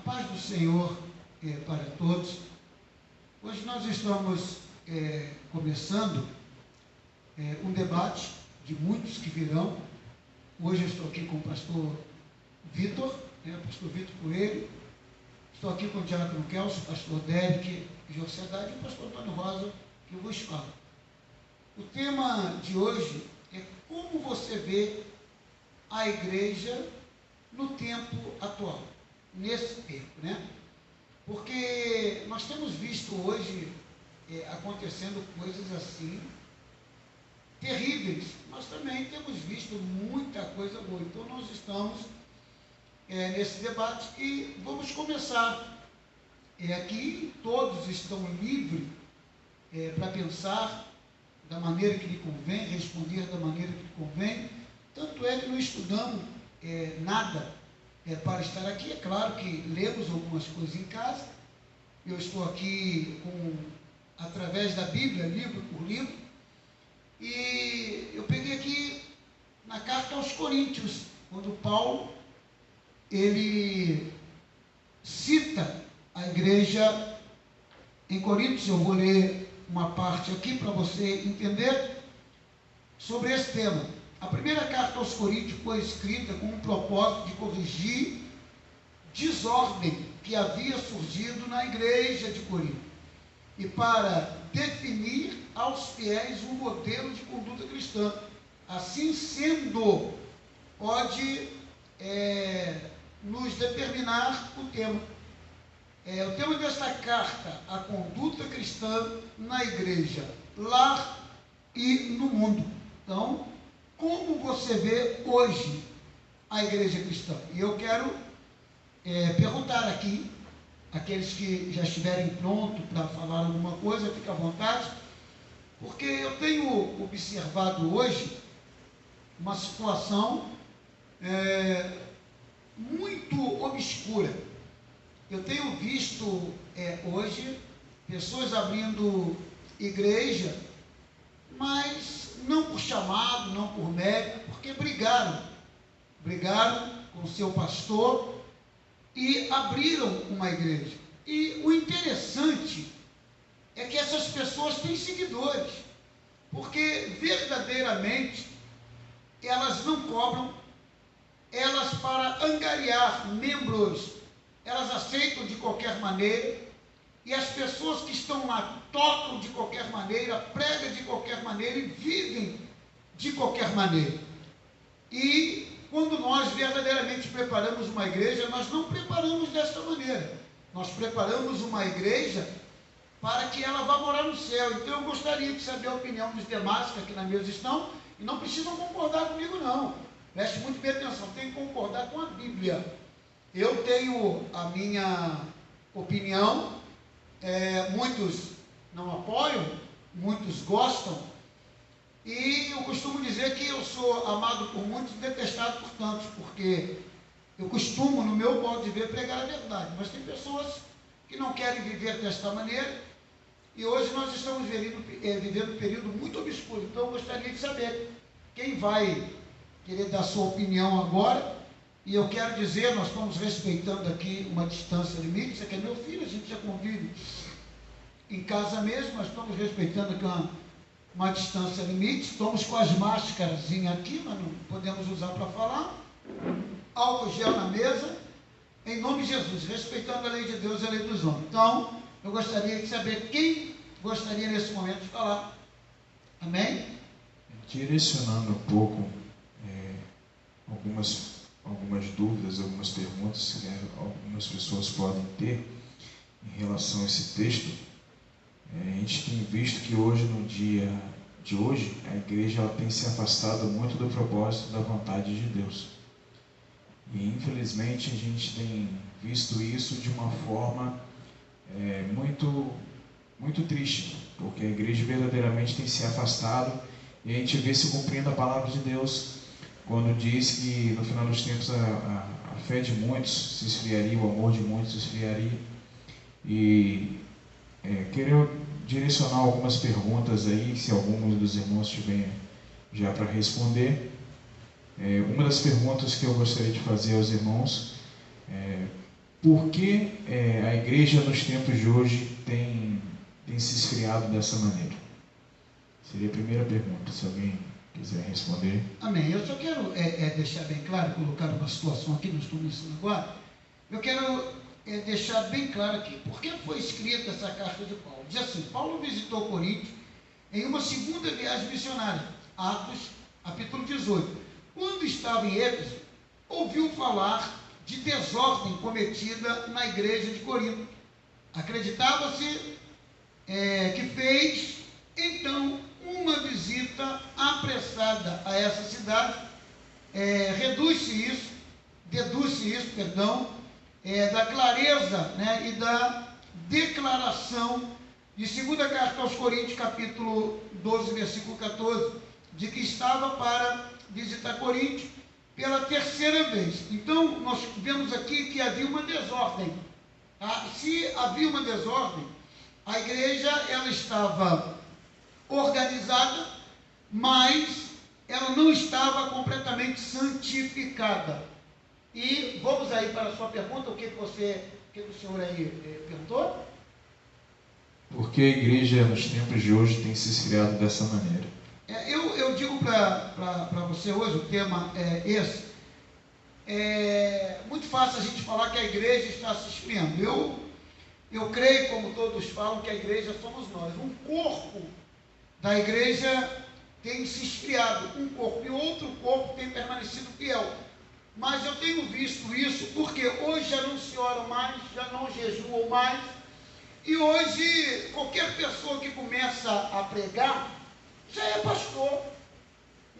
paz do Senhor para todos. Hoje nós estamos começando um debate de muitos que virão. Hoje eu estou aqui com o pastor Vitor, pastor Vitor Coelho. Estou aqui com o diácono Kelso, pastor Derek Jorcedade e o pastor Antônio Rosa, que eu vos falo. O tema de hoje é como você vê a igreja no tempo atual, nesse tempo, Porque nós temos visto hoje acontecendo coisas assim, terríveis, mas também temos visto muita coisa boa. Então nós estamos nesse debate e vamos começar. Aqui todos estão livres para pensar da maneira que lhe convém, responder da maneira que lhe convém. Tanto é que não estudamos nada para estar aqui. É claro que lemos algumas coisas em casa. Eu estou aqui através da Bíblia, livro por livro, e eu peguei aqui na carta aos Coríntios, quando Paulo ele cita a igreja em Coríntios. Eu vou ler uma parte aqui para você entender sobre esse tema. A primeira carta aos Coríntios foi escrita com o propósito de corrigir desordem que havia surgido na igreja de Corinto e para definir aos fiéis um modelo de conduta cristã. Assim sendo, pode nos determinar o tema. O tema desta carta, a conduta cristã na igreja, lar e no mundo. Então, como você vê hoje a igreja cristã? E eu quero perguntar aqui, aqueles que já estiverem prontos para falar alguma coisa, fique à vontade, porque eu tenho observado hoje uma situação muito obscura. Eu tenho visto hoje pessoas abrindo igreja, mas não por chamado, não por mérito, porque brigaram com o seu pastor e abriram uma igreja. E o interessante é que essas pessoas têm seguidores, porque verdadeiramente elas não cobram, elas para angariar membros, elas aceitam de qualquer maneira, e as pessoas que estão lá tocam de qualquer maneira, pregam de qualquer maneira e vivem de qualquer maneira. E quando nós verdadeiramente preparamos uma igreja, nós não preparamos desta maneira. Nós preparamos uma igreja para que ela vá morar no céu. Então eu gostaria de saber a opinião dos demais que aqui na mesa estão, e não precisam concordar comigo não. Preste muito bem atenção, tem que concordar com a Bíblia. Eu tenho a minha opinião, muitos não apoiam, muitos gostam, e eu costumo dizer que eu sou amado por muitos e detestado por tantos, porque eu costumo, no meu modo de ver, pregar a verdade, mas tem pessoas que não querem viver desta maneira, e hoje nós estamos vivendo um período muito obscuro. Então eu gostaria de saber quem vai querer dar sua opinião agora. E eu quero dizer, nós estamos respeitando aqui uma distância limite. Isso aqui é meu filho, a gente já convive em casa mesmo, nós estamos respeitando aqui uma distância limite. Estamos com as máscaras aqui, mas não podemos usar para falar. Álcool gel na mesa, em nome de Jesus, respeitando a lei de Deus e a lei dos homens. Então, eu gostaria de saber quem gostaria nesse momento de falar. Amém? Direcionando um pouco algumas dúvidas, algumas perguntas que algumas pessoas podem ter em relação a esse texto. A gente tem visto que hoje, no dia de hoje, a igreja ela tem se afastado muito do propósito da vontade de Deus. E infelizmente a gente tem visto isso de uma forma muito, muito triste, porque a igreja verdadeiramente tem se afastado, e a gente vê se cumprindo a palavra de Deus, quando diz que no final dos tempos a fé de muitos se esfriaria, o amor de muitos se esfriaria. E queria direcionar algumas perguntas aí, se alguns dos irmãos tiverem já para responder. Uma das perguntas que eu gostaria de fazer aos irmãos por que a igreja nos tempos de hoje tem se esfriado dessa maneira? Seria a primeira pergunta, se alguém quiser responder. Amém. Eu só quero deixar bem claro, colocar uma situação aqui, nós estamos começando agora. Eu quero deixar bem claro aqui, por que foi escrita essa carta de Paulo? Diz assim: Paulo visitou Corinto em uma segunda viagem missionária, Atos, capítulo 18. Quando estava em Éfeso, ouviu falar de desordem cometida na igreja de Corinto. Acreditava-se que fez, então, uma visita apressada a essa cidade. Deduz-se isso, da clareza, né, e da declaração de 2ª carta aos Coríntios, capítulo 12, versículo 14, de que estava para visitar Corinto pela 3ª vez. Então, nós vemos aqui que havia uma desordem. Se havia uma desordem, a igreja ela estava organizada, mas ela não estava completamente santificada. E vamos aí para a sua pergunta, o que o senhor aí perguntou? Por que a igreja nos tempos de hoje tem se esfriado dessa maneira? Eu digo para você hoje, o tema é esse. É muito fácil a gente falar que a igreja está se esfriando. Eu creio, como todos falam, que a igreja somos nós. Um corpo da igreja tem se esfriado, um corpo, e outro corpo tem permanecido fiel. Mas eu tenho visto isso porque hoje já não se ora mais, já não jejuam mais, e hoje qualquer pessoa que começa a pregar já é pastor,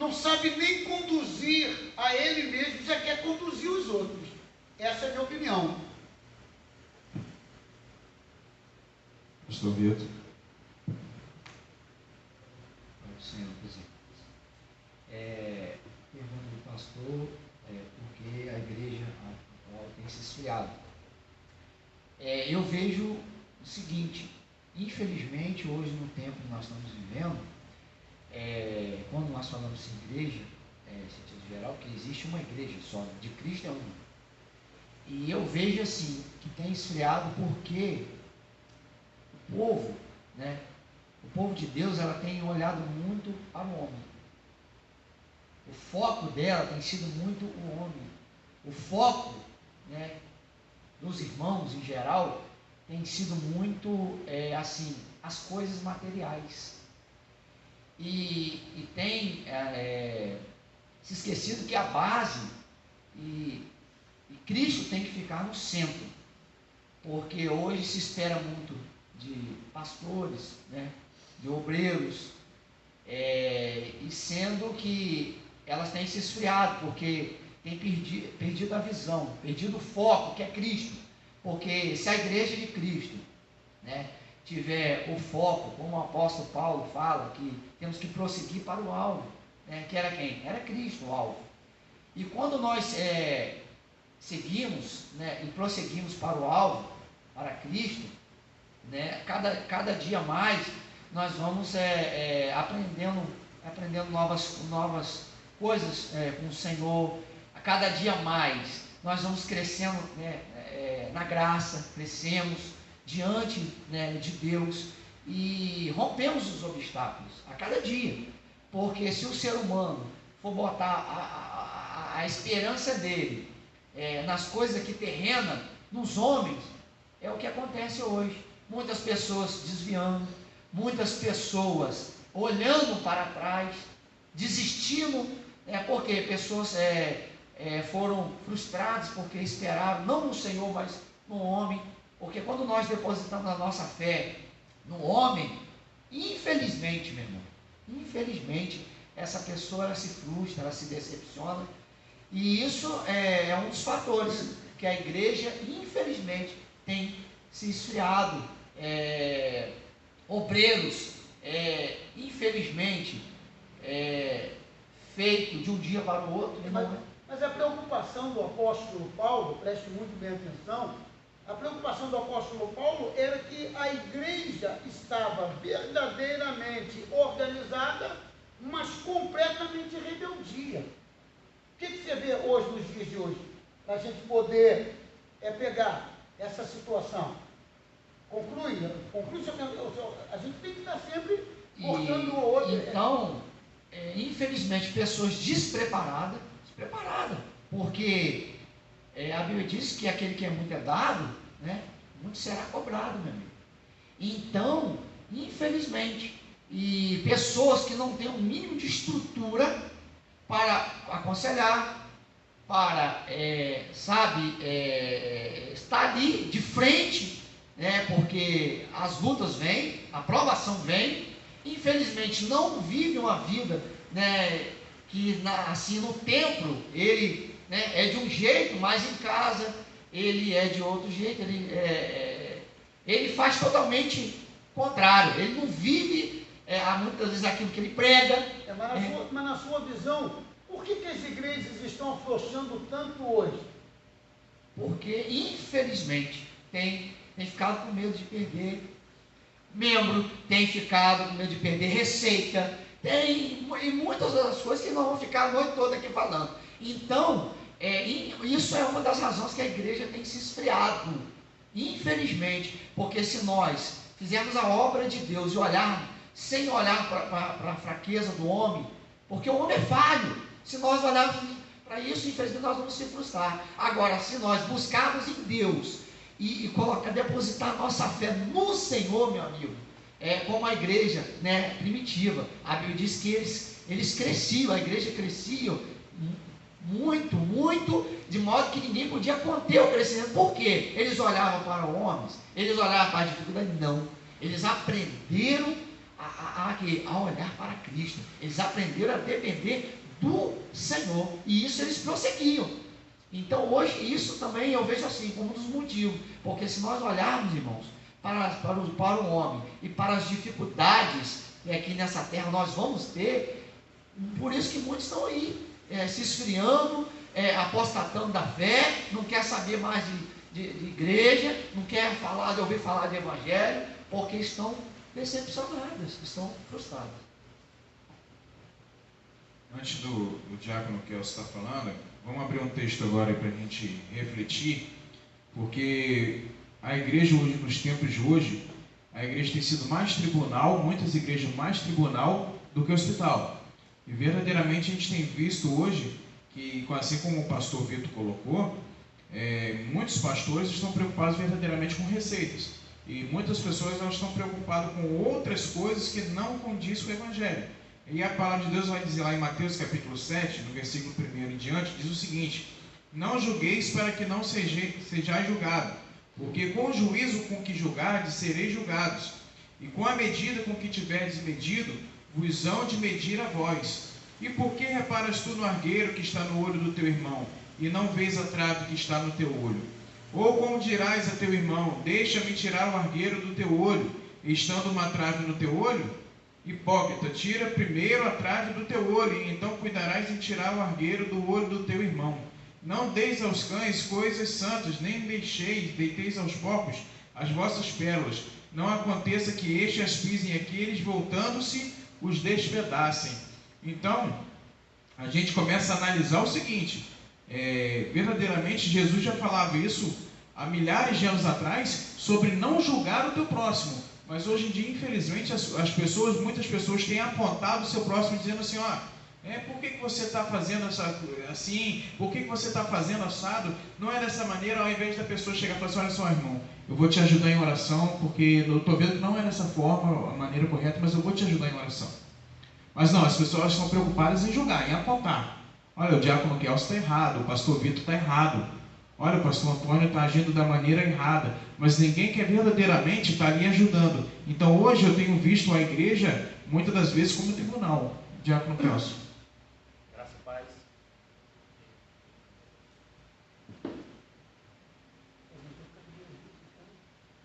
não sabe nem conduzir a ele mesmo, já quer conduzir os outros. Essa é a minha opinião. Pastor Vitor. Senhor presidente. Pergunta do pastor, porque a igreja atual tem se esfriado. Eu vejo o seguinte: infelizmente, hoje, no tempo que nós estamos vivendo, quando nós falamos em igreja, em sentido geral, que existe uma igreja só, de Cristo é uma. E eu vejo assim, que tem esfriado porque o povo, né, o povo de Deus, ela tem olhado muito para o homem. O foco dela tem sido muito o homem. O foco, né, dos irmãos em geral tem sido muito assim, as coisas materiais. E tem se esquecido que a base e Cristo tem que ficar no centro, porque hoje se espera muito de pastores, né, de obreiros, e sendo que elas têm se esfriado, porque tem perdido a visão, perdido o foco, que é Cristo. Porque se a igreja de Cristo, né, tiver o foco, como o apóstolo Paulo fala, que temos que prosseguir para o alvo, né, que era quem? Era Cristo o alvo. E quando nós seguimos, né, e prosseguimos para o alvo, para Cristo, né, cada dia mais nós vamos aprendendo novas coisas com o Senhor. A cada dia mais nós vamos crescendo, né, na graça, crescemos diante, né, de Deus e rompemos os obstáculos a cada dia, porque se o ser humano for botar a esperança dele nas coisas aqui terrenas, nos homens, é o que acontece hoje. Muitas pessoas desviando, muitas pessoas olhando para trás, desistindo, porque pessoas foram frustradas porque esperaram, não no Senhor, mas no homem. Porque quando nós depositamos a nossa fé no homem, infelizmente, meu irmão, infelizmente, essa pessoa ela se frustra, ela se decepciona. E isso é um dos fatores que a igreja, infelizmente, tem se esfriado. Obreiros, infelizmente, feito de um dia para o outro. Mas a preocupação do apóstolo Paulo, preste muito bem atenção, a preocupação do apóstolo Paulo era que a igreja estava verdadeiramente organizada, mas completamente em rebeldia. O que você vê hoje, nos dias de hoje? Para a gente poder pegar essa situação? Conclui a gente tem que estar sempre cortando o outro. Então, infelizmente, pessoas despreparadas, porque a Bíblia diz que aquele que é muito é dado, né, muito será cobrado, meu amigo. Então, infelizmente, e pessoas que não têm o mínimo de estrutura para aconselhar, para, estar ali de frente, né, porque as lutas vêm, a provação vem, infelizmente não vive uma vida, né, que assim no templo ele, né, é de um jeito, mas em casa ele é de outro jeito, ele faz totalmente contrário, ele não vive muitas vezes aquilo que ele prega. Mas na sua visão, por que as igrejas estão afrouxando tanto hoje? Porque infelizmente tem ficado com medo de perder membro, tem ficado com medo de perder receita, e muitas outras coisas que nós vamos ficar a noite toda aqui falando. Então, isso é uma das razões que a igreja tem se esfriado, infelizmente, porque se nós fizermos a obra de Deus e olharmos, sem olhar para a fraqueza do homem, porque o homem é falho, se nós olharmos para isso, infelizmente nós vamos se frustrar. Agora, se nós buscarmos em Deus e depositar nossa fé no Senhor, meu amigo, como a igreja, né, primitiva, a Bíblia diz que eles cresciam, a igreja crescia muito, de modo que ninguém podia conter o crescimento. Por quê? Eles olhavam para homens, eles olhavam para a dificuldade? Não, eles aprenderam a olhar para Cristo, eles aprenderam a depender do Senhor, e isso eles prosseguiam. Então hoje isso também eu vejo assim como um dos motivos, porque se nós olharmos, irmãos, para o homem e para as dificuldades que aqui nessa terra nós vamos ter, por isso que muitos estão aí se esfriando, apostatando da fé, não quer saber mais de igreja, não quer ouvir falar de evangelho, porque estão decepcionadas, estão frustradas. Antes do diácono Kelso estar falando, vamos abrir um texto agora para a gente refletir, porque a igreja hoje, nos tempos de hoje, a igreja tem sido mais tribunal, muitas igrejas mais tribunal do que hospital. E verdadeiramente a gente tem visto hoje que, assim como o pastor Vitor colocou, muitos pastores estão preocupados verdadeiramente com receitas. E muitas pessoas elas estão preocupadas com outras coisas que não condiz com o Evangelho. E a palavra de Deus vai dizer lá em Mateus capítulo 7, no versículo 1 em diante, diz o seguinte: não julgueis para que não sejais julgados, porque com o juízo com que julgardes, sereis julgados, e com a medida com que tiverdes medido, vos hão de medir a vós. E por que reparas tu no argueiro que está no olho do teu irmão, e não vês a trave que está no teu olho? Ou como dirás a teu irmão: deixa-me tirar o argueiro do teu olho, estando uma trave no teu olho? Hipócrita, tira primeiro a trave do teu olho, e então cuidarás em tirar o argueiro do olho do teu irmão. Não deis aos cães coisas santas, nem deiteis aos porcos as vossas pérolas. Não aconteça que estes as pisem aqui, eles voltando-se os despedacem. Então, a gente começa a analisar o seguinte: verdadeiramente Jesus já falava isso há milhares de anos atrás, sobre não julgar o teu próximo. Mas hoje em dia, infelizmente, muitas pessoas têm apontado o seu próximo dizendo assim: por que você está fazendo assim? Por que você está fazendo assado? Não é dessa maneira. Ao invés da pessoa chegar e falar assim: olha só, irmão, eu vou te ajudar em oração, porque eu estou vendo que não é dessa forma, a maneira correta, mas eu vou te ajudar em oração. Mas não, as pessoas estão preocupadas em julgar, em apontar. Olha, o diácono Kelso está errado, o pastor Vitor está errado. Olha, o pastor Antônio está agindo da maneira errada, mas ninguém quer verdadeiramente estar ali ajudando. Então hoje eu tenho visto a igreja, muitas das vezes, como tribunal. Diácono Kelso. Graça e paz.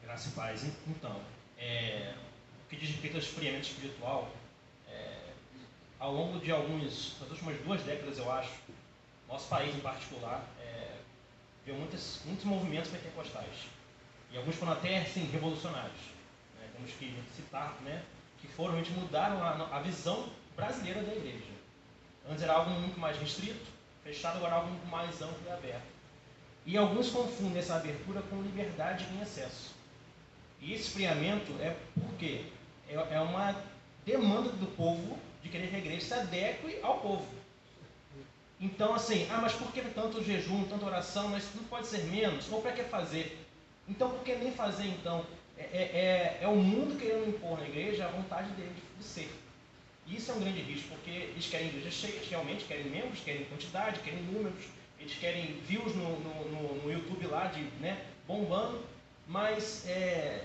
Graça e paz. Então, o que diz respeito ao esfriamento espiritual, ao longo de das últimas 2 décadas, eu acho, nosso país em particular, viu muitos movimentos pentecostais, e alguns foram até assim, revolucionários, né? Temos que citar, né, que foram, realmente mudaram a visão brasileira da igreja. Antes era algo muito mais restrito, fechado, agora algo muito mais amplo e aberto. E alguns confundem essa abertura com liberdade em excesso. E esse esfriamento é porque é uma demanda do povo de querer que a igreja se adeque ao povo. Então, assim, mas por que tanto jejum, tanta oração, mas não pode ser menos? Ou para que fazer? Então, por que nem fazer, então? É o mundo querendo impor na igreja a vontade dele de ser. E isso é um grande risco, porque eles querem igrejas cheias, realmente, querem membros, querem quantidade, querem números, eles querem views no YouTube lá, bombando, mas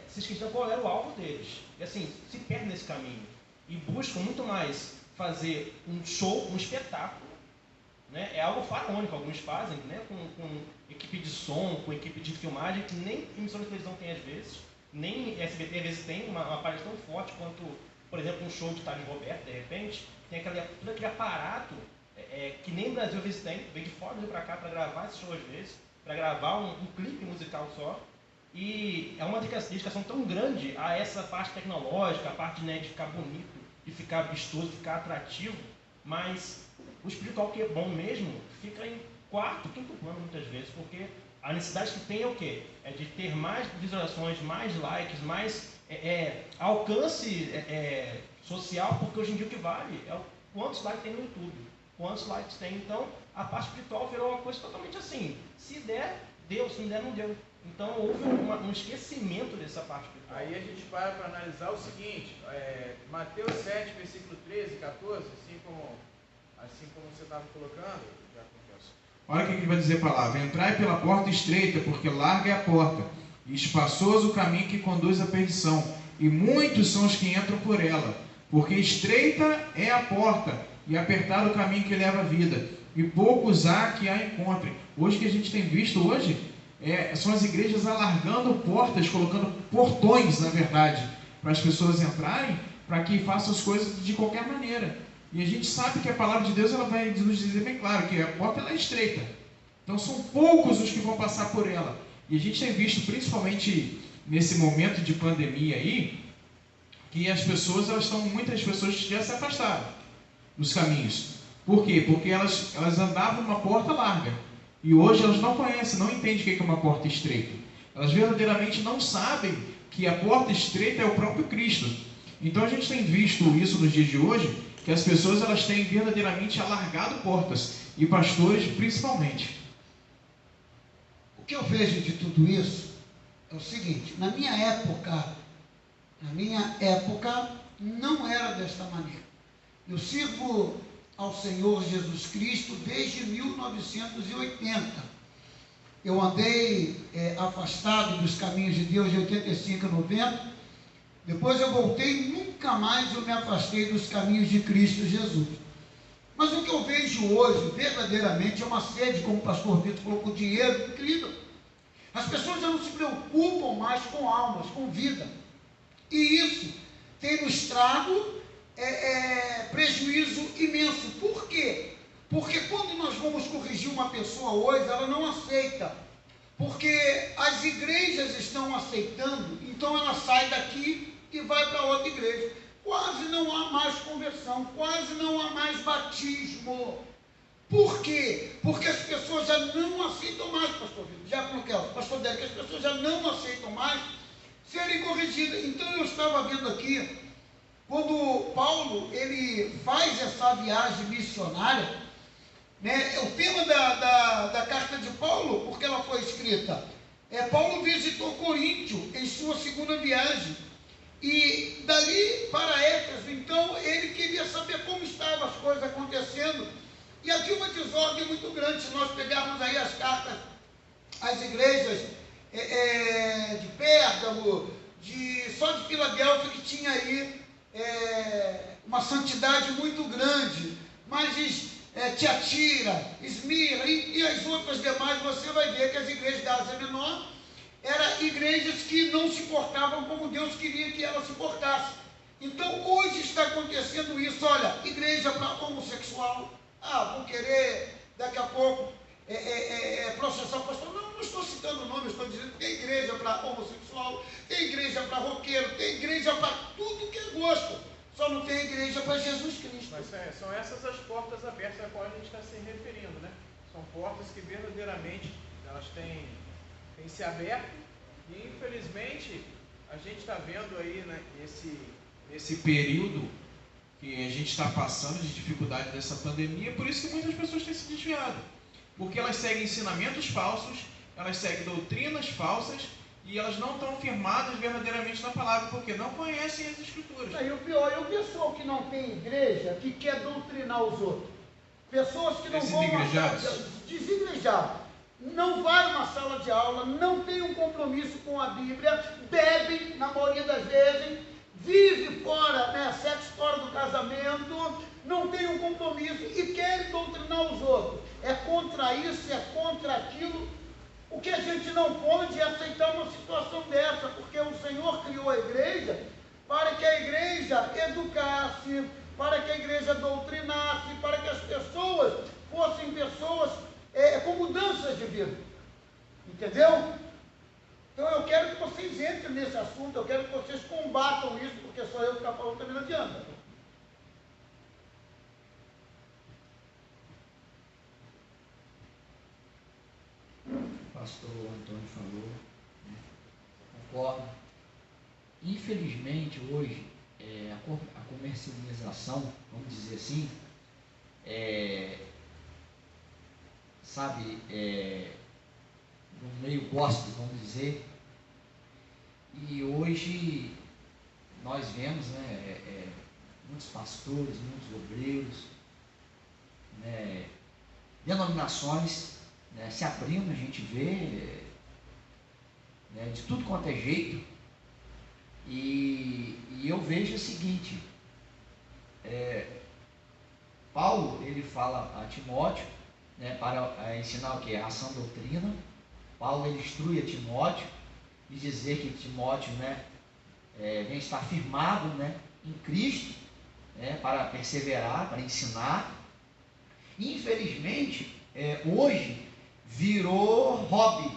se esqueceram qual era o alvo deles. E assim, se perdem nesse caminho e buscam muito mais fazer um show, um espetáculo, né? É algo faraônico, alguns fazem, né? com equipe de som, com equipe de filmagem, que nem emissora de televisão tem às vezes, nem SBT às vezes tem uma parede tão forte quanto, por exemplo, um show de Thales Roberto, de repente, tem todo aquele aparato que nem no Brasil às vezes tem, vem de fora, vem para cá para gravar esse show às vezes, para gravar um clipe musical só, e é uma dedicação tão grande a essa parte tecnológica, a parte, né, de ficar bonito, de ficar vistoso, de ficar atrativo, mas o espiritual, que é bom mesmo, fica em quarto, quinto plano muitas vezes, porque a necessidade que tem é o quê? É de ter mais visualizações, mais likes, mais alcance social, porque hoje em dia o que vale é quantos likes tem no YouTube, quantos likes tem. Então, a parte espiritual virou uma coisa totalmente assim, se der, deu, se não der, não deu. Então, houve um esquecimento dessa parte espiritual. Aí a gente para analisar o seguinte, Mateus 7, versículo 13 e 14, assim como você estava colocando, já confesso. Olha o que ele vai dizer a palavra: entrai pela porta estreita, porque larga é a porta, e espaçoso o caminho que conduz à perdição, e muitos são os que entram por ela, porque estreita é a porta, e apertado o caminho que leva à vida, e poucos há que a encontrem. Hoje, o que a gente tem visto são as igrejas alargando portas, colocando portões, na verdade, para as pessoas entrarem, para que façam as coisas de qualquer maneira. E a gente sabe que a palavra de Deus, ela vai nos dizer bem claro que a porta ela é estreita. Então são poucos os que vão passar por ela. E a gente tem visto, principalmente nesse momento de pandemia aí, que muitas pessoas já se afastaram dos caminhos. Por quê? Porque elas andavam numa porta larga. E hoje elas não conhecem, não entendem o que é uma porta estreita. Elas verdadeiramente não sabem que a porta estreita é o próprio Cristo. Então a gente tem visto isso nos dias de hoje, que as pessoas elas têm verdadeiramente alargado portas, e pastores principalmente. O que eu vejo de tudo isso é o seguinte: na minha época não era desta maneira. Eu sirvo ao Senhor Jesus Cristo desde 1980. Eu andei afastado dos caminhos de Deus de 85 a 90. Depois eu voltei e nunca mais eu me afastei dos caminhos de Cristo Jesus. Mas o que eu vejo hoje, verdadeiramente, é uma sede, como o pastor Vitor falou, com dinheiro incrível. As pessoas já não se preocupam mais com almas, com vida. E isso tem nos trago prejuízo imenso. Por quê? Porque quando nós vamos corrigir uma pessoa hoje, ela não aceita. Porque as igrejas estão aceitando, então ela sai daqui e vai para outra igreja. Quase não há mais conversão, quase não há mais batismo. Por quê? Porque as pessoas já não aceitam mais, pastor Vitor, já como que é, pastor Délio, que as pessoas já não aceitam mais serem corrigidas. Então eu estava vendo aqui, quando Paulo ele faz essa viagem missionária, né, o tema da carta de Paulo, porque ela foi escrita, Paulo visitou Coríntio em sua segunda viagem, e dali para Éfeso. Então ele queria saber como estavam as coisas acontecendo, e aqui uma desordem muito grande. Se nós pegarmos aí as cartas às igrejas de Pérgamo, só de Filadélfia, que tinha aí uma santidade muito grande, mas Tiatira, Esmirna e as outras demais, você vai ver que as igrejas da Ásia Menor eram igrejas que não se portavam como Deus queria que elas se portassem. Então hoje está acontecendo isso. Olha, igreja para homossexual, vou querer daqui a pouco processar o pastor. Não estou citando o nome, estou dizendo que tem igreja para homossexual, tem igreja para roqueiro, tem igreja para tudo que é gosto. Só não tem igreja para Jesus Cristo. Mas são essas as portas abertas a qual a gente está se referindo, né? São portas que verdadeiramente elas têm se aberto e, infelizmente, a gente está vendo aí, né, nesse período que a gente está passando de dificuldade dessa pandemia, por isso que muitas pessoas têm se desviado. Porque elas seguem ensinamentos falsos, elas seguem doutrinas falsas e elas não estão firmadas verdadeiramente na palavra, porque não conhecem as Escrituras. E o pior é o pessoal que não tem igreja, que quer doutrinar os outros. Pessoas que não vão desigrejados. Não vai a uma sala de aula, não tem um compromisso com a Bíblia, bebem, na maioria das vezes, vive fora, né, sexo fora do casamento, não tem um compromisso e querem doutrinar os outros. É contra isso, é contra aquilo. O que a gente não pode é aceitar uma situação dessa, porque o Senhor criou a igreja para que a igreja educasse, para que a igreja doutrinasse, para que as pessoas fossem pessoas com mudanças de vida. Entendeu? Então eu quero que vocês entrem nesse assunto, eu quero que vocês combatam isso, porque só eu ficar falando também não adianta. O pastor Antônio falou, né? Concordo. Infelizmente hoje a comercialização, vamos dizer assim, no meio gospel, vamos dizer, e hoje nós vemos, né, muitos pastores, muitos obreiros, né, denominações, né, se abrindo, a gente vê, né, de tudo quanto é jeito, e eu vejo o seguinte, Paulo, ele fala a Timóteo, né, para ensinar o que? A sã doutrina. Paulo, ele instrui a Timóteo e dizer que Timóteo, né, vem estar firmado, né, em Cristo, né, para perseverar, para ensinar. Infelizmente, hoje virou hobby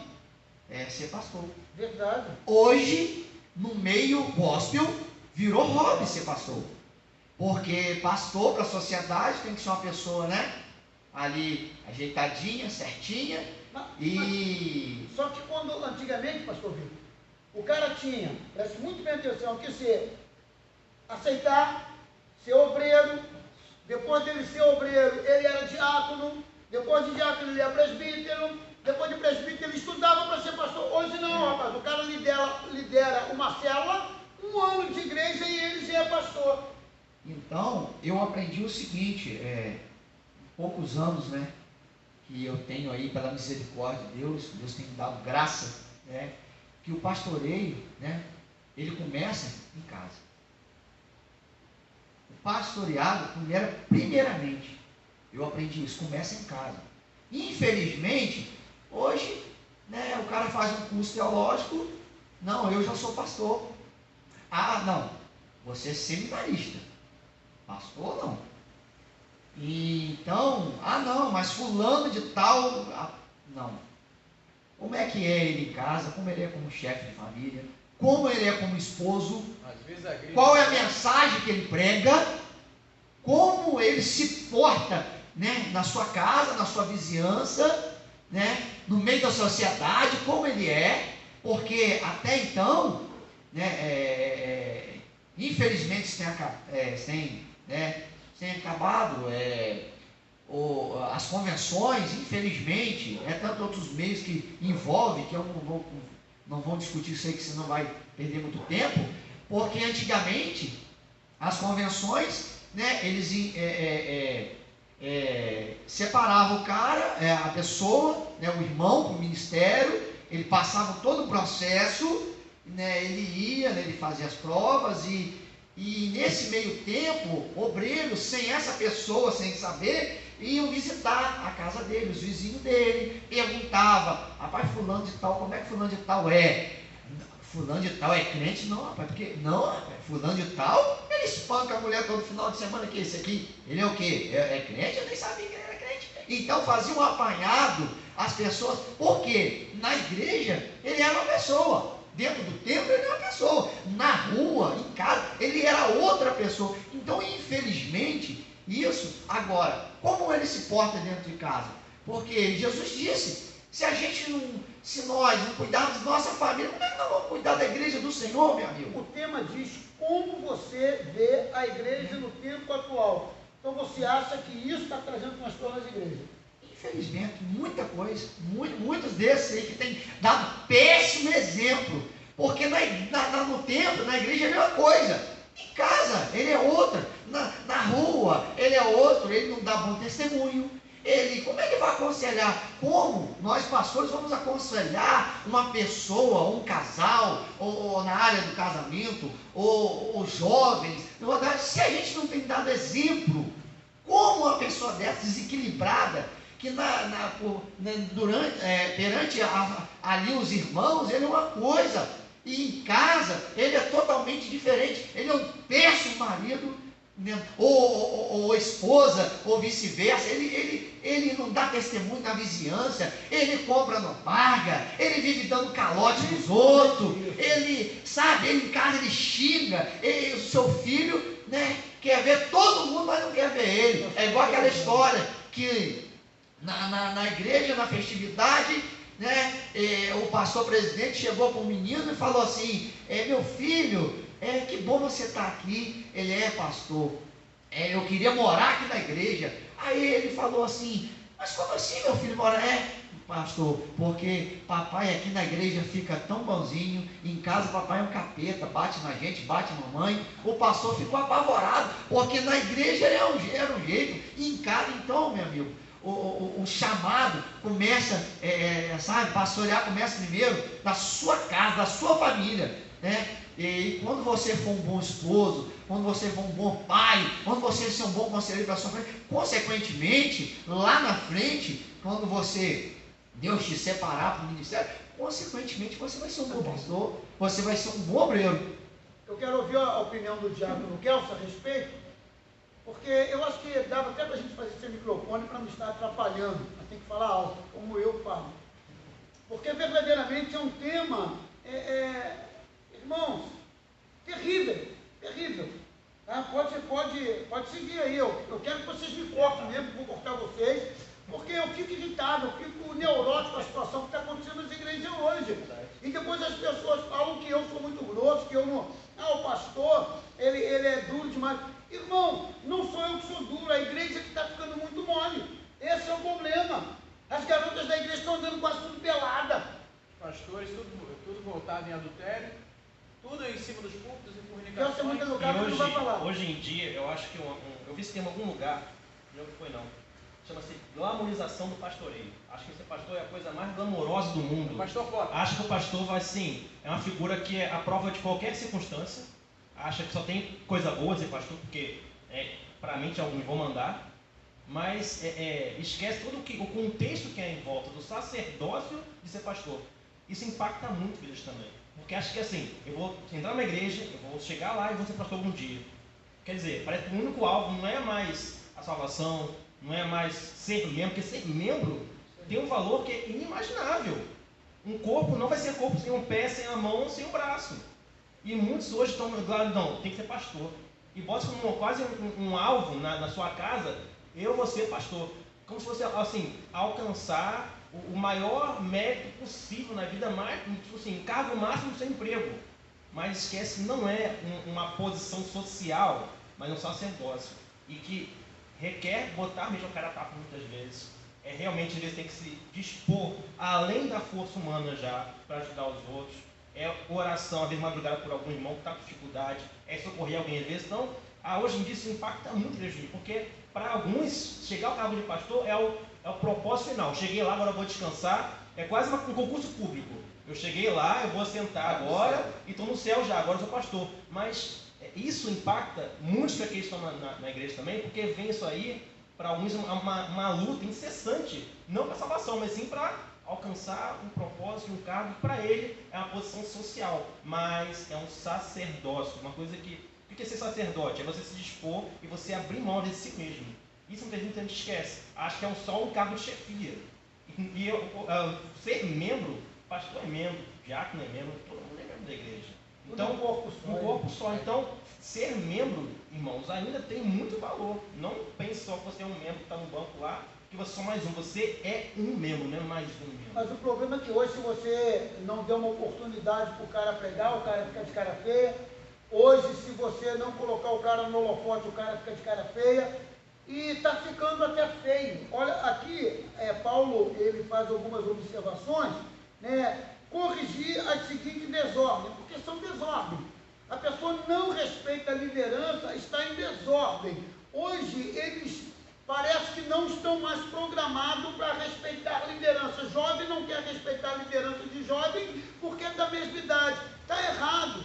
ser pastor. Verdade. Hoje, no meio gospel, virou hobby ser pastor. Porque pastor para a sociedade tem que ser uma pessoa, né, ali ajeitadinha, certinha. Só que quando antigamente, pastor Vitor, o cara tinha, preste muito bem atenção, que ser aceitar, ser obreiro, depois dele ser obreiro, ele era diácono, depois de diácono ele era presbítero, depois de presbítero ele estudava para ser pastor. Hoje não, rapaz, o cara lidera uma célula, 1 ano de igreja e ele já é pastor. Então, eu aprendi o seguinte, poucos anos, né, que eu tenho aí, pela misericórdia de Deus tem me dado graça, né, que o pastoreio, né, ele começa em casa. O pastoreado, primeiramente, eu aprendi isso, começa em casa. Infelizmente, hoje, né, o cara faz um curso teológico, não, eu já sou pastor. Ah, não, você é seminarista, pastor não. Então, não, mas fulano de tal, não. Como é que é ele em casa, como ele é como chefe de família, como ele é como esposo, qual é a mensagem que ele prega, como ele se porta, né, na sua casa, na sua vizinhança, né, no meio da sociedade, como ele é, porque até então, né, infelizmente isso tem acabado, as convenções, infelizmente, tanto outros meios que envolvem, que eu não vou discutir isso aí, que senão vai perder muito tempo, porque antigamente as convenções, né, eles separavam o cara, a pessoa, né, o irmão para o ministério, ele passava todo o processo, né, ele ia, né, ele fazia as provas e nesse meio tempo, obreiros, sem essa pessoa, sem saber, iam visitar a casa dele, os vizinhos dele, perguntava, rapaz, fulano de tal, como é que fulano de tal é? Fulano de tal é crente? Não, rapaz, porque, não, rapaz, fulano de tal, ele espanca a mulher todo final de semana, que esse aqui, ele é o quê? É crente? Eu nem sabia que ele era crente. Então fazia um apanhado, as pessoas, porque na igreja, ele era uma pessoa. Dentro do templo ele era uma pessoa, na rua, em casa, ele era outra pessoa. Então, infelizmente, isso, agora, como ele se porta dentro de casa? Porque Jesus disse Se nós não cuidarmos da nossa família, como é que nós vamos cuidar da igreja do Senhor, meu amigo? O tema diz como você vê a igreja no tempo atual. Então você acha que isso está trazendo transtorno às igrejas? Infelizmente, muita coisa, muitos desses aí que têm dado péssimo exemplo, porque no templo, na igreja ele é uma coisa, em casa ele é outra, na rua ele é outro, ele não dá bom testemunho. Como é que vai aconselhar? Como nós pastores vamos aconselhar uma pessoa, um casal, ou na área do casamento, ou jovens, se a gente não tem dado exemplo? Como uma pessoa dessa, desequilibrada, que perante ali os irmãos, ele é uma coisa, e em casa ele é totalmente diferente, ele é um péssimo marido, ou esposa, ou vice-versa, ele não dá testemunho na vizinhança, ele compra, não paga, ele vive dando calote nos outros, ele em casa ele xinga, o seu filho, quer ver todo mundo, mas não quer ver ele. É igual aquela história que na igreja, na festividade, o pastor presidente chegou para um menino e falou assim: meu filho, que bom você estar aqui. Ele pastor, eu queria morar aqui na igreja. Aí ele falou assim: mas como assim, meu filho, morar? Pastor, porque papai aqui na igreja fica tão bonzinho, em casa papai é um capeta, bate na gente, bate na mamãe. O pastor ficou apavorado, porque na igreja era um jeito, e em casa, então, meu amigo, o chamado começa, pastorear começa primeiro da sua casa, da sua família, E quando você for um bom esposo, quando você for um bom pai, quando você ser um bom conselheiro para a sua família, consequentemente, lá na frente, quando Deus te separar para o ministério, consequentemente você vai ser um bom pastor, você vai ser um bom obreiro. Eu quero ouvir a opinião do diácono Kelso a respeito, porque eu acho que dava até para a gente fazer sem microfone para não estar atrapalhando, mas tem que falar alto, como eu falo. Porque verdadeiramente é um tema, irmãos, terrível. Tá? Pode seguir aí, eu quero que vocês me cortem mesmo, vou cortar vocês, porque eu fico irritado, eu fico neurótico com a situação que está acontecendo nas igrejas hoje. E depois as pessoas falam que eu sou muito grosso, que eu não... o pastor, ele é duro demais. Irmão, não sou eu que sou duro, a igreja que está ficando muito mole. Esse é o problema. As garotas da igreja estão andando quase tudo pelada. Pastores, tudo voltado em adultério, tudo em cima dos púlpitos e Quero ser muito educado, comunicações. não vai falar. Hoje em dia, eu acho que eu vi esse termo em algum lugar, não foi não. Chama-se glamorização do pastoreio. Acho que ser pastor é a coisa mais glamourosa do mundo. Pastor pode. Acho que o pastor vai sim, é uma figura que é a prova de qualquer circunstância. Acha que só tem coisa boa ser pastor, porque para mim alguns vão mandar. Mas esquece todo o contexto que é em volta do sacerdócio de ser pastor. Isso impacta muito vidas também. Porque acho que assim, eu vou entrar na igreja, eu vou chegar lá e vou ser pastor algum dia. Quer dizer, parece que o único alvo não é mais a salvação, não é mais ser membro, porque ser membro tem um valor que é inimaginável. Um corpo não vai ser corpo sem um pé, sem a mão, sem o braço. E muitos hoje estão, claro, não, tem que ser pastor. E bota como quase um alvo na sua casa, eu vou ser pastor. Como se fosse, assim, alcançar o maior mérito possível na vida, tipo assim, cargo máximo do seu emprego. Mas esquece que não é uma posição social, mas um sacerdócio. E que requer botar mesmo o cara a tapa muitas vezes. Realmente, às vezes, tem que se dispor, além da força humana já, para ajudar os outros. Oração, às vezes madrugada por algum irmão que está com dificuldade, socorrer alguém às vezes. Então, hoje em dia isso impacta muito, porque para alguns, chegar ao cargo de pastor é o propósito final. Cheguei lá, agora eu vou descansar. É quase um concurso público. Eu cheguei lá, eu vou sentar agora e estou no céu já, agora eu sou pastor. Mas isso impacta muitos que estão na igreja também, porque vem isso aí, para alguns, uma luta incessante, não para salvação, mas sim para alcançar um propósito, um cargo, que para ele é uma posição social, mas é um sacerdócio, uma coisa que... O que é ser sacerdote? É você se dispor e você abrir mão de si mesmo. Isso muita gente esquece. Acha que é só um cargo de chefia. E ser membro, pastor é membro, diácono é membro, todo mundo é membro da igreja. Então, um corpo só. Então, ser membro, irmãos, ainda tem muito valor. Não pense só que você é um membro que está no banco lá que você é só mais um, você é um membro, não é mais um membro. Mas o problema é que hoje, se você não der uma oportunidade para o cara pregar, o cara fica de cara feia. Hoje, se você não colocar o cara no holofote, o cara fica de cara feia. E está ficando até feio. Olha, aqui, Paulo, ele faz algumas observações, né? Corrigir as seguintes desordens, porque são desordens. A pessoa não respeita a liderança, está em desordem. Hoje, eles parece que não estão mais programados para respeitar a liderança. Jovem não quer respeitar a liderança de jovem porque é da mesma idade. Está errado.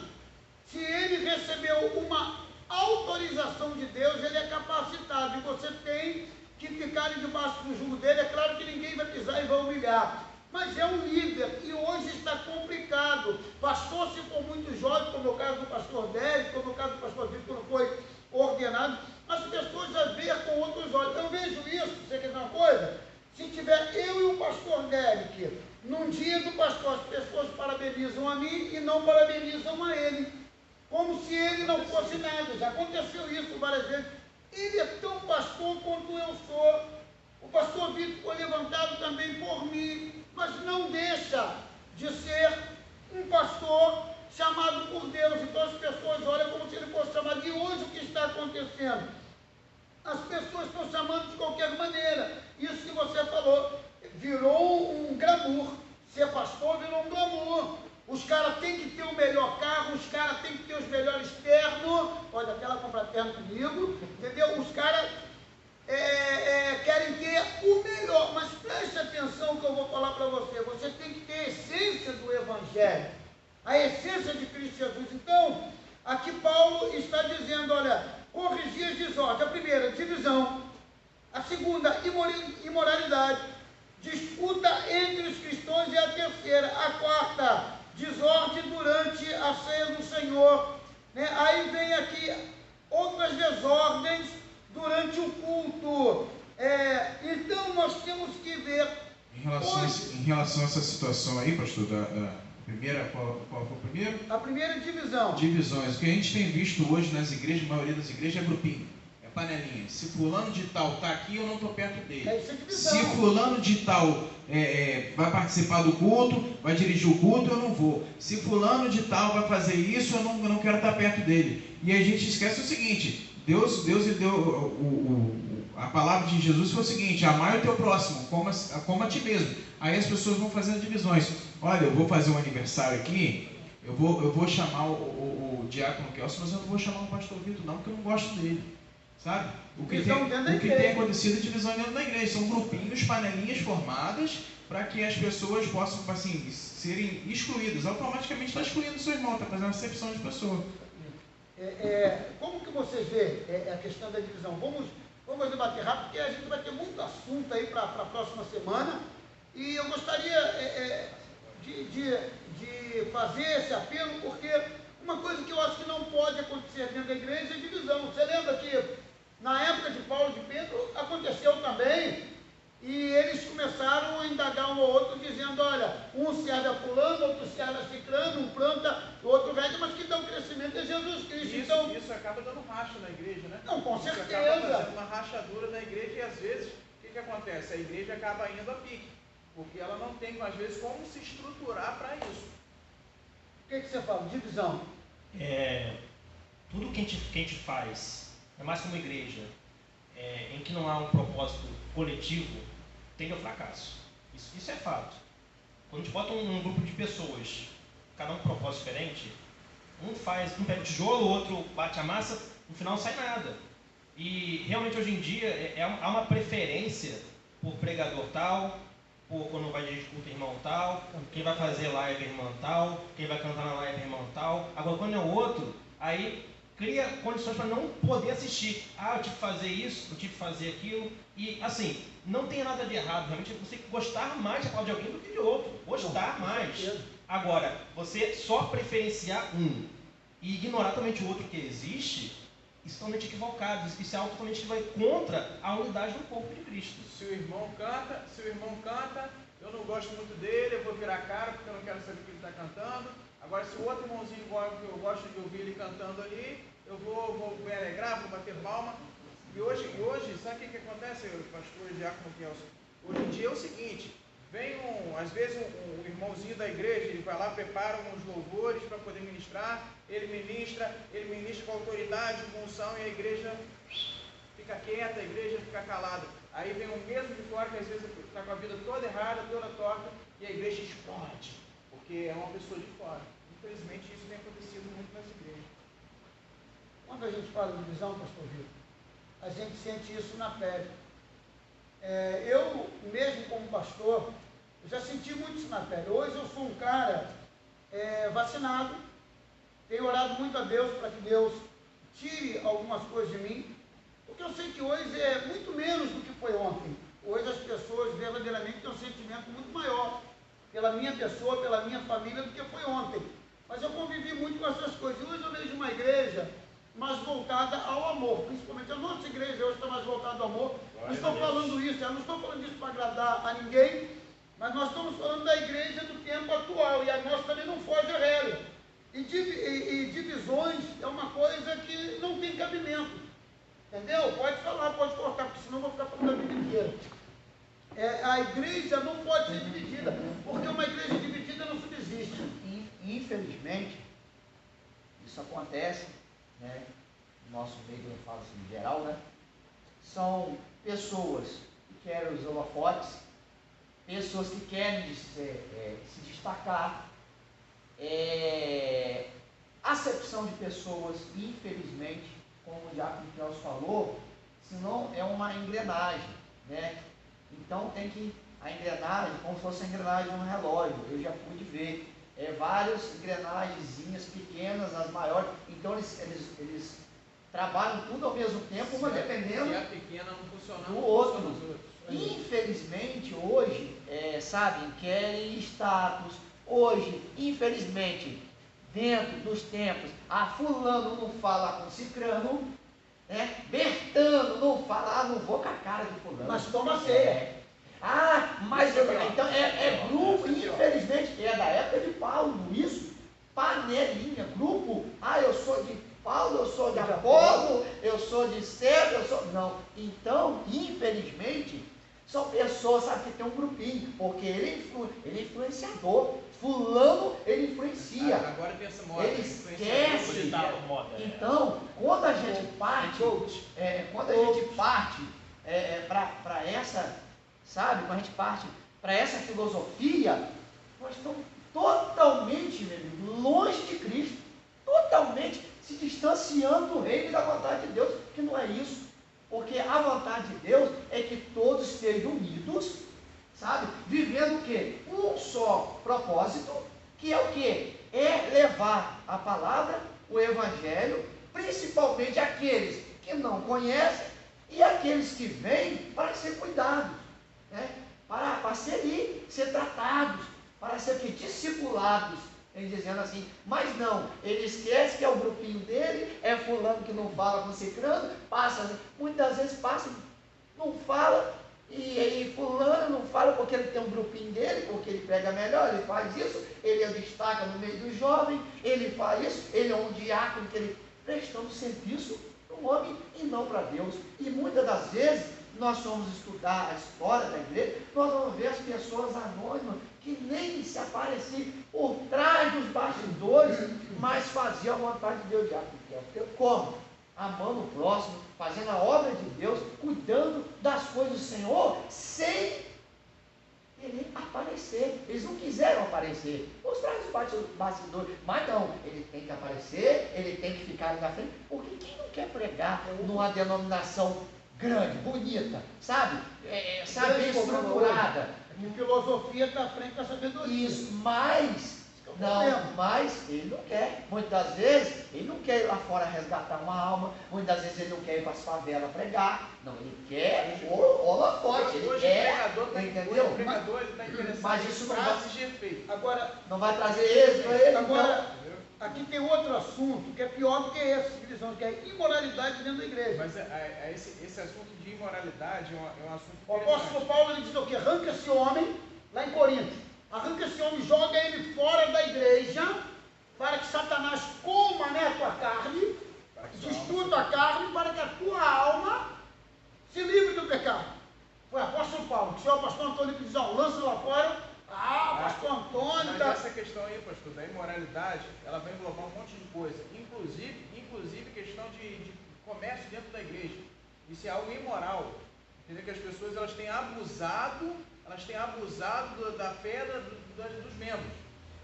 Se ele recebeu uma autorização de Deus, ele é capacitado. E você tem que ficar debaixo do jugo dele. É claro que ninguém vai pisar e vai humilhar. Mas é um líder, e hoje está complicado. Pastor, se for muito jovem, como é o caso do pastor Délio, como é o caso do pastor Vitor, quando foi ordenado, as pessoas já veem com outros olhos. Eu vejo isso, você quer ver uma coisa? Se tiver eu e o pastor Délio, num dia do pastor, as pessoas parabenizam a mim e não parabenizam a ele. Como se ele não fosse nada. Já aconteceu isso várias vezes. Ele é tão pastor quanto eu sou. O pastor Vitor foi levantado também por mim, mas não deixa de ser um pastor chamado por Deus. Então as pessoas olham como se ele fosse chamado. E hoje o que está acontecendo? As pessoas estão chamando de qualquer maneira. Isso que você falou, virou um glamour. Ser pastor virou um glamour. Os caras têm que ter o melhor carro, os caras têm que ter os melhores ternos. Pode até ela comprar terno comigo, entendeu? Os caras querem ter o melhor. Mas preste atenção que eu vou falar para você. Você tem que ter a essência do Evangelho, a essência de Cristo Jesus. Então, aqui Paulo está dizendo, olha, corrigir as desordens. A primeira, divisão. A segunda, imoralidade. Disputa entre os cristãos. E a terceira, a quarta, desordem durante a ceia do Senhor. Né? Aí vem aqui outras desordens durante o culto. Então nós temos que ver. Em relação a essa situação aí, pastor, da primeira, qual foi o primeiro? A primeira divisão. Divisões. O que a gente tem visto hoje nas igrejas, a maioria das igrejas é grupinho, é panelinha. Se fulano de tal está aqui, eu não estou perto dele. Isso é divisão. Se fulano de tal vai participar do culto, vai dirigir o culto, eu não vou. Se fulano de tal vai fazer isso, eu não quero estar perto dele. E a gente esquece o seguinte, Deus deu a palavra de Jesus foi o seguinte: amai o teu próximo como a ti mesmo. Aí as pessoas vão fazendo divisões. Olha, eu vou fazer um aniversário aqui, eu vou chamar o diácono Kelso, mas eu não vou chamar o pastor Vitor não, porque eu não gosto dele, sabe? O que tem acontecido é divisão dentro da igreja. São grupinhos, panelinhas formadas para que as pessoas possam, assim, serem excluídas. Automaticamente está excluindo o seu irmão, está fazendo acepção de pessoa. Como que vocês veem a questão da divisão? Vamos debater rápido, porque a gente vai ter muito assunto aí para a próxima semana. E eu gostaria de fazer esse apelo, porque uma coisa que eu acho que não pode acontecer dentro da igreja é divisão. Você lembra que na época de Paulo e de Pedro aconteceu também, e eles começaram a indagar um ao outro, dizendo, olha, um serve a fulano, outro serve a ciclano, um planta, o outro rega, mas que dá o crescimento é Jesus Cristo. Isso acaba dando racha na igreja, né? Não, com isso certeza. Acaba fazendo uma rachadura na igreja, e às vezes, o que acontece? A igreja acaba indo a pique, porque ela não tem, às vezes, como se estruturar para isso. O que você fala? Divisão. Tudo que a gente faz, é mais como igreja, em que não há um propósito coletivo, tende ao fracasso. Isso é fato. Quando a gente bota um grupo de pessoas, cada um com um propósito diferente, um pega o tijolo, o outro bate a massa, no final não sai nada. E realmente hoje em dia há uma preferência por pregador tal, por quando vai dirigir culto irmão tal, quem vai fazer live irmão tal, quem vai cantar na live irmão tal. Agora quando é o outro, aí cria condições para não poder assistir. Eu tive que fazer isso, eu tive que fazer aquilo. E assim, não tem nada de errado, realmente você tem que gostar mais de alguém do que de outro. Gostar mais. Agora, você só preferenciar um e ignorar totalmente o outro que existe, isso é totalmente equivocado. Isso é algo totalmente que vai contra a unidade do corpo de Cristo. Se o irmão canta, eu não gosto muito dele, eu vou virar a cara porque eu não quero saber o que ele está cantando. Agora, se o outro irmãozinho que eu gosto de ouvir ele cantando ali, eu vou me alegrar, vou bater palma. E hoje, sabe o que acontece, pastor Diácono Kelson? Hoje em dia é o seguinte, vem às vezes um irmãozinho da igreja, ele vai lá, prepara uns louvores para poder ministrar, ele ministra com autoridade, com unção, e a igreja fica quieta, a igreja fica calada. Aí vem um mesmo de fora que às vezes está com a vida toda errada, toda torta, e a igreja explode, porque é uma pessoa de fora. Infelizmente isso tem acontecido muito nas igrejas. Quando a gente fala de visão, pastor Vitor, a gente sente isso na pele. Eu mesmo como pastor, eu já senti muito isso na pele. Hoje eu sou um cara vacinado, tenho orado muito a Deus para que Deus tire algumas coisas de mim, porque eu sei que hoje é muito menos do que foi ontem. Hoje as pessoas verdadeiramente têm um sentimento muito maior pela minha pessoa, pela minha família, do que foi ontem. Mas eu convivi muito com essas coisas. Hoje eu vejo uma igreja mais voltada ao amor, principalmente a nossa igreja hoje está mais voltada ao amor. Não estou falando isso, eu não estou falando isso para agradar a ninguém, mas nós estamos falando da igreja do tempo atual, e a nossa também não foge à regra. E divisões é uma coisa que não tem cabimento, entendeu? Pode falar, pode cortar, porque senão eu vou ficar falando a vida inteira. A igreja não pode ser dividida, porque uma igreja dividida não subsiste. Infelizmente, isso acontece, né? No nosso meio, eu falo assim, em geral, né? São pessoas que querem os holofotes, pessoas que querem se destacar, acepção de pessoas, infelizmente, como o Diácono Kelso falou, senão é uma engrenagem, né? Então tem que, a engrenagem, como se fosse a engrenagem de um relógio, eu já pude ver, várias engrenagenzinhas pequenas, as maiores, então eles trabalham tudo ao mesmo tempo, uma dependendo se a pequena não funcionar, do outro. Infelizmente, hoje, querem status. Hoje, infelizmente, dentro dos tempos, fulano não fala com cicrano, né? Bertano não fala, não vou com a cara de fulano. Mas toma ceia. Então grupo, infelizmente, é da época de Paulo, isso, panelinha, grupo, eu sou de Paulo, eu sou de Apolo, eu sou de César, eu sou... Não, então, infelizmente, são pessoas, que tem um grupinho, porque ele é influenciador, fulano, ele influencia. Agora pensa moda. Ele esquece. Então, quando a gente parte, para essa, quando a gente parte para essa filosofia, nós estamos totalmente, meu amigo, longe de Cristo, totalmente se distanciando do reino e da vontade de Deus, que não é isso. Porque a vontade de Deus é que todos estejam unidos, vivendo o quê? Um só propósito, que é o quê? É levar a palavra, o evangelho, principalmente aqueles que não conhecem e aqueles que vêm para ser cuidados, né? Para ser tratados, para ser discipulados. Ele dizendo assim, mas não, ele esquece que é o grupinho dele, é fulano que não fala com cicrano, muitas vezes passa, não fala, e aí fulano não fala porque ele tem um grupinho dele, porque ele prega melhor, ele faz isso, ele destaca no meio dos jovens, ele faz isso, ele é um diácono que ele prestando serviço para o homem e não para Deus. E muitas das vezes, nós vamos estudar a história da igreja, nós vamos ver as pessoas anônimas que nem se apareciam por trás dos bastidores, mas faziam a vontade de Deus. Como? Amando o próximo, fazendo a obra de Deus, cuidando das coisas do Senhor, sem ele aparecer. Eles não quiseram aparecer, por trás dos bastidores, mas não, ele tem que aparecer, ele tem que ficar na frente, porque quem não quer pregar numa denominação grande, bonita, bem estruturada? Que filosofia está à frente da sabedoria. Isso, mas ele não quer. Muitas vezes, ele não quer ir lá fora resgatar uma alma, muitas vezes ele não quer ir para as favelas pregar, não, ele quer o holofote, ele quer, entendeu? O pregador está interessado mas isso não frases de efeito. Agora, não vai trazer êxito para ele. Agora, aqui tem outro assunto que é pior do que esse, que é a imoralidade dentro da igreja. Mas esse assunto de imoralidade é um assunto o apóstolo Paulo ele diz o quê? Arranca esse homem, lá em Corinto, arranca esse homem, joga ele fora da igreja, para que Satanás coma a tua carne, destrua a tua carne, para que a tua alma tiver o pastor Antônio que diz, ó, lança lá fora, pastor Antônio... Mas tá... essa questão aí, pastor, da imoralidade, ela vai englobar um monte de coisa, inclusive questão de comércio dentro da igreja. Isso é algo imoral, entendeu? Que as pessoas elas têm abusado da fé dos membros,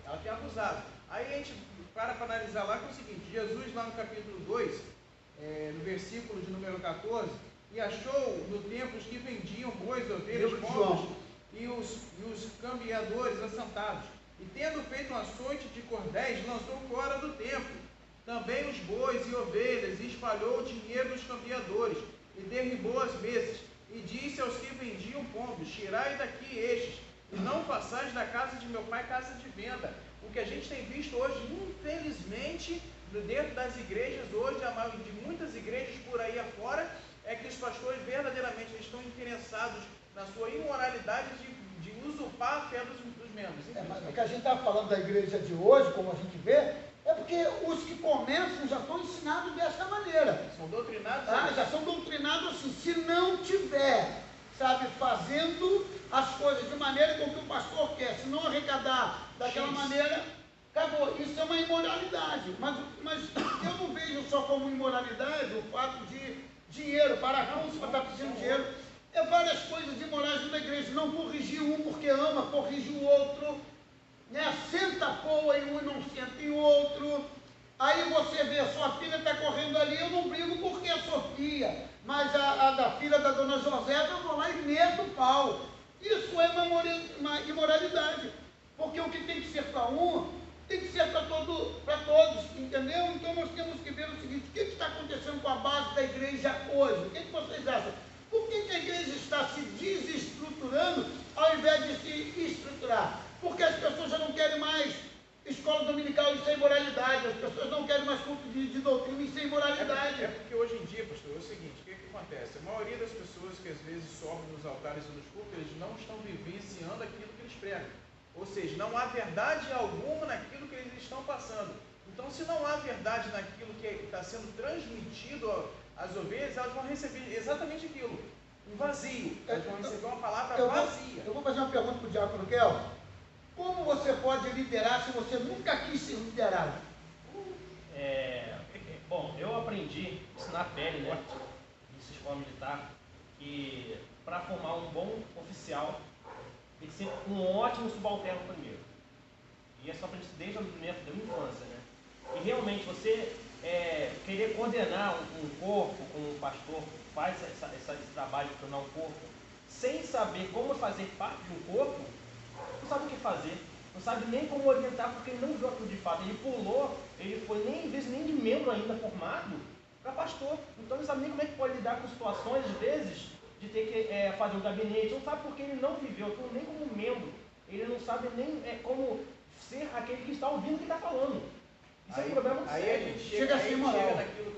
ela tem abusado. Aí a gente para analisar lá, que é o seguinte, Jesus lá no capítulo 2, no versículo de número 14, e achou no templo os que vendiam bois, ovelhas, pombos, e os cambiadores assentados. E tendo feito um açoite de cordéis, lançou fora do templo também os bois e ovelhas, e espalhou o dinheiro dos cambiadores, e derribou as mesas, e disse aos que vendiam pombos, tirai daqui estes, e não façais da casa de meu pai casa de venda. O que a gente tem visto hoje, infelizmente, dentro das igrejas hoje, de muitas igrejas por aí afora, é que os pastores verdadeiramente estão interessados na sua imoralidade de usurpar a fé dos membros. Mas o que a gente está falando da igreja de hoje, como a gente vê, é porque os que começam já estão ensinados dessa maneira. São doutrinados? Já são doutrinados assim. Se não tiver, sabe, fazendo as coisas de maneira como o pastor quer, se não arrecadar daquela maneira, acabou. Isso é uma imoralidade. Mas eu não vejo só como imoralidade o fato de dinheiro, para curso, para estar precisando de dinheiro. É várias coisas imorais na igreja. Não corrigir um porque ama, corrige o outro. Né? Senta a poa em um e não senta em outro. Aí você vê, a sua filha está correndo ali, eu não brigo porque é Sofia, mas a da filha da dona Josefa, eu vou lá e meto o pau. Isso é uma imoralidade. Porque o que tem que ser para um, tem que ser para todos, entendeu? Então nós temos que ver o seguinte, o que está acontecendo com a base da igreja hoje? O que vocês acham? Por que a igreja está se desestruturando ao invés de se estruturar? Porque as pessoas já não querem mais escola dominical e sem moralidade, as pessoas não querem mais culto de doutrina e sem moralidade. É porque hoje em dia, pastor, é o seguinte, o que acontece? A maioria das pessoas que às vezes sobem nos altares e nos cultos, eles não estão vivenciando aquilo que eles pregam. Ou seja, não há verdade alguma naquilo que eles estão passando. Então, se não há verdade naquilo que está sendo transmitido às ovelhas, elas vão receber exatamente aquilo, um vazio. Elas vão receber uma palavra vazia. Eu vou fazer uma pergunta para o diácono Kel. Como você pode liderar se você nunca quis ser liderado? Bom, eu aprendi isso na pele, né? Nessa escola militar, que para formar um bom oficial, tem que ser um ótimo subalterno primeiro. E isso eu aprendi desde a minha infância, né? E realmente você querer coordenar um corpo, como um pastor faz esse trabalho de tornar um corpo, sem saber como fazer parte de um corpo, não sabe o que fazer, não sabe nem como orientar, porque ele não viu aquilo de fato. Ele pulou, ele foi nem de membro ainda formado para pastor. Então ele não sabe nem como é que pode lidar com situações, às vezes, de ter que fazer um gabinete. Não sabe porque ele não viveu, então, nem como membro. Ele não sabe nem como ser aquele que está ouvindo o que está falando. Isso é um problema muito sério. Aí a gente chega naquilo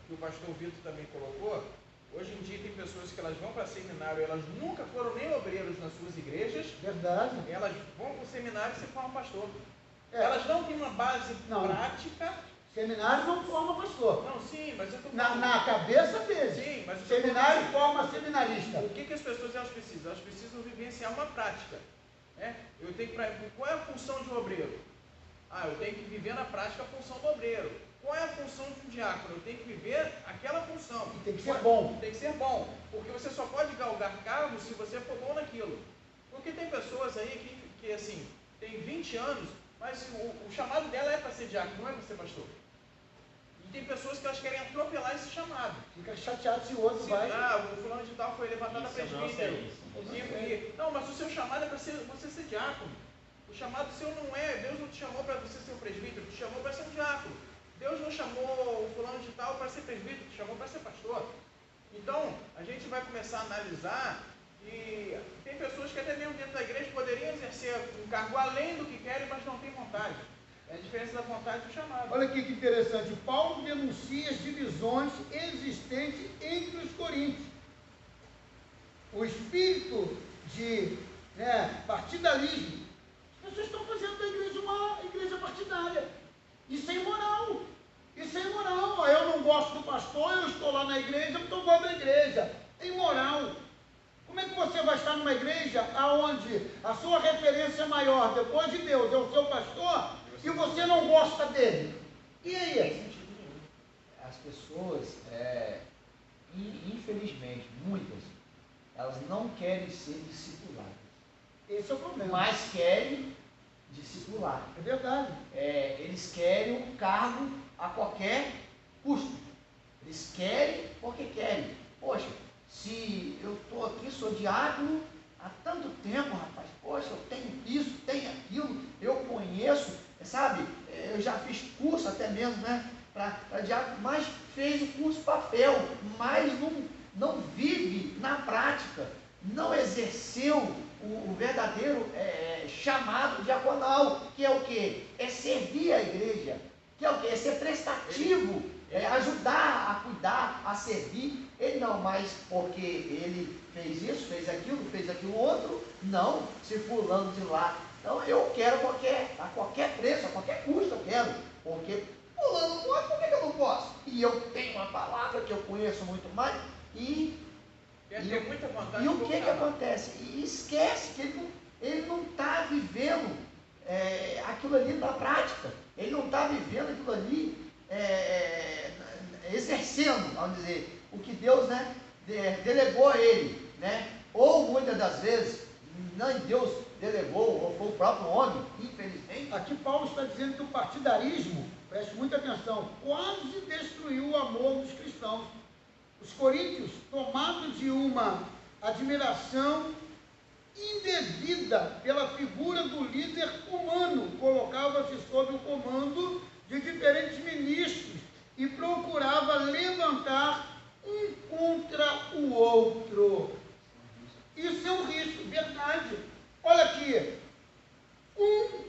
que o pastor Vitor também colocou. Hoje em dia tem pessoas que elas vão para seminário, elas nunca foram nem obreiros nas suas igrejas. Verdade. Elas vão para o seminário e se formam pastor. Elas não têm uma base prática. Seminário não forma pastor. Não, sim, mas eu estou falando. Na cabeça deles. Sim, mas seminário forma seminarista. O que as pessoas elas precisam? Elas precisam vivenciar uma prática. Eu tenho qual é a função de um obreiro? Eu tenho que viver na prática a função do obreiro. Qual é a função de um diácono? Eu tenho que viver aquela função. E tem que ser bom. Tem que ser bom. Porque você só pode galgar cargos se você for bom naquilo. Porque tem pessoas aí que assim, tem 20 anos, mas o chamado dela é para ser diácono, não é para ser pastor. E tem pessoas que elas querem atropelar esse chamado. Fica chateado se o outro vai. O fulano de tal foi levantado a presbítero. Não, mas o seu chamado é para você ser diácono. O chamado seu não é, Deus não te chamou para você ser um presbítero, te chamou para ser um diácono. Deus não chamou o fulano de tal para ser presbítero, te chamou para ser pastor. Então, a gente vai começar a analisar e tem pessoas que até mesmo dentro da igreja poderiam exercer um cargo além do que querem, mas não têm vontade. É a diferença da vontade do chamado. Olha aqui que interessante. Paulo denuncia as divisões existentes entre os coríntios. O espírito de partidarismo. As pessoas estão fazendo da igreja uma igreja partidária. Isso é imoral. Isso é imoral. Eu não gosto do pastor, eu estou lá na igreja, porque eu gosto da igreja. É imoral. Como é que você igreja onde a sua referência maior depois de Deus é o seu pastor e você não gosta dele. E aí? As pessoas, infelizmente, muitas, elas não querem ser discipuladas. Esse é o problema. Mas querem discipular. É verdade. Eles querem um cargo a qualquer custo. Eles querem porque querem. Poxa, se eu estou aqui, sou diácono há tanto tempo, rapaz, poxa, eu tenho isso, tenho aquilo, eu conheço, sabe? Eu já fiz curso até mesmo, né? Para diácono, mas fez o curso papel, mas não vive na prática, não exerceu o verdadeiro chamado diaconal, que é o quê? É servir a igreja, que é o quê? É ser prestativo, ajudar a cuidar, a servir. Ele não, mas porque ele fez isso, fez aquilo outro, não, se fulano de lá. Então eu quero a qualquer preço, a qualquer custo eu quero, porque fulano não pode, por que eu não posso? E eu tenho uma palavra que eu conheço muito mais, e o que acontece? E esquece que ele não está vivendo aquilo ali na prática, ele não está vivendo aquilo ali, exercendo, vamos dizer, o que Deus, né, delegou a ele, né? Ou muitas das vezes, nem Deus delegou, ou foi o próprio homem, infelizmente. Aqui Paulo está dizendo que o partidarismo, preste muita atenção, quase destruiu o amor dos cristãos. Os coríntios, tomados de uma admiração indevida pela figura do líder humano, colocava-se sob o comando de diferentes ministros e procurava levantar um contra o outro. Isso é um risco, verdade. Olha aqui, um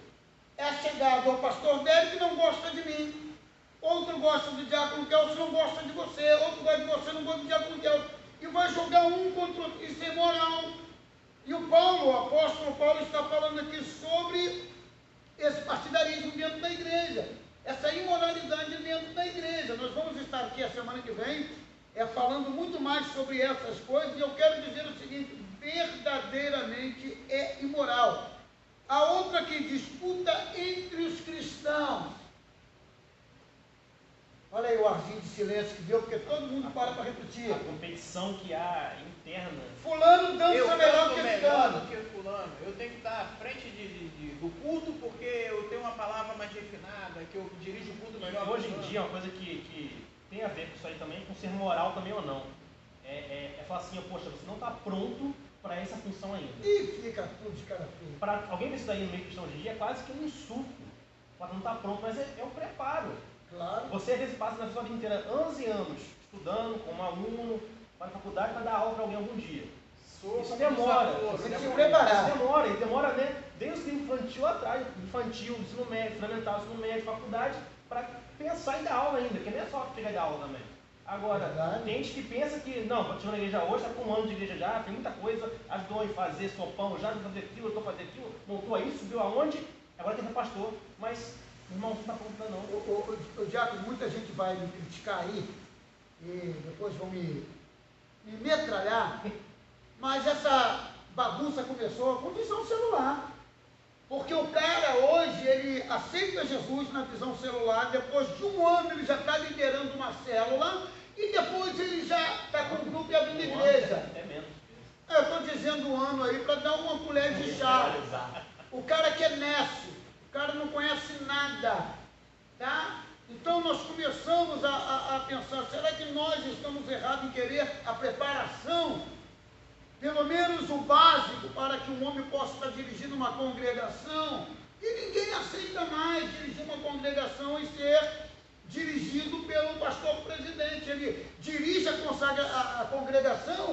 é chegado ao pastor Délio que não gosta de mim, outro gosta do diácono Gelson, não gosta de você, outro gosta de você, não gosta do diácono Gelson, e vai jogar um contra o outro. Isso é moral. E o apóstolo Paulo está falando aqui sobre esse partidarismo dentro da igreja, essa imoralidade dentro da igreja. Nós vamos estar aqui a semana que vem falando muito mais sobre essas coisas, e eu quero dizer o seguinte: verdadeiramente é imoral. A outra que disputa entre os cristãos. Olha aí o arzinho de silêncio que deu, porque todo mundo para repetir. A competição que há interna. Fulano dança melhor que melhor do que fulano. Eu tenho que estar à frente do culto porque eu tenho uma palavra mais refinada, que eu dirijo o culto melhor. E hoje em dia, uma coisa que tem a ver com isso aí também, com ser moral também ou não. É falar assim, poxa, você não está pronto para essa função ainda. E fica tudo de cara feia. Para alguém ver isso daí no meio cristão hoje em dia, é quase que um insulto. Falar que não está pronto, mas é um preparo. Claro. Você às vezes passa na sua vida inteira anos e anos estudando como aluno, vai na faculdade para dar aula para alguém algum dia. Isso demora. Tem que se preparar. Isso demora, né? Desde o infantil atrás, ensino médio, fundamental, ensino médio, faculdade, para pensar em dar aula ainda, porque não é só chegar a dar aula também. Agora, tem gente que pensa que, não, chegou na igreja hoje, está com um ano de igreja já, tem muita coisa, ajudou em fazer sopão, já fazer aquilo, eu estou fazendo aquilo, montou aí, subiu aonde, agora tem que ser pastor, mas, irmão, não está pronto não. O Diácono, muita gente vai me criticar aí, e depois vão me metralhar, mas essa bagunça começou com visão celular. Porque o cara hoje, ele aceita Jesus na visão celular, depois de um ano ele já está liderando uma célula, e depois ele já está com um grupo e abrindo igreja. Até menos. Eu estou dizendo um ano aí para dar uma colher de chá. O cara que é nécio, o cara não conhece nada, tá? Então nós começamos a pensar, será que nós estamos errados em querer a preparação, pelo menos o básico, para que um homem possa estar dirigindo uma congregação? E ninguém aceita mais dirigir uma congregação e ser dirigido pelo pastor presidente. Ele dirige a congregação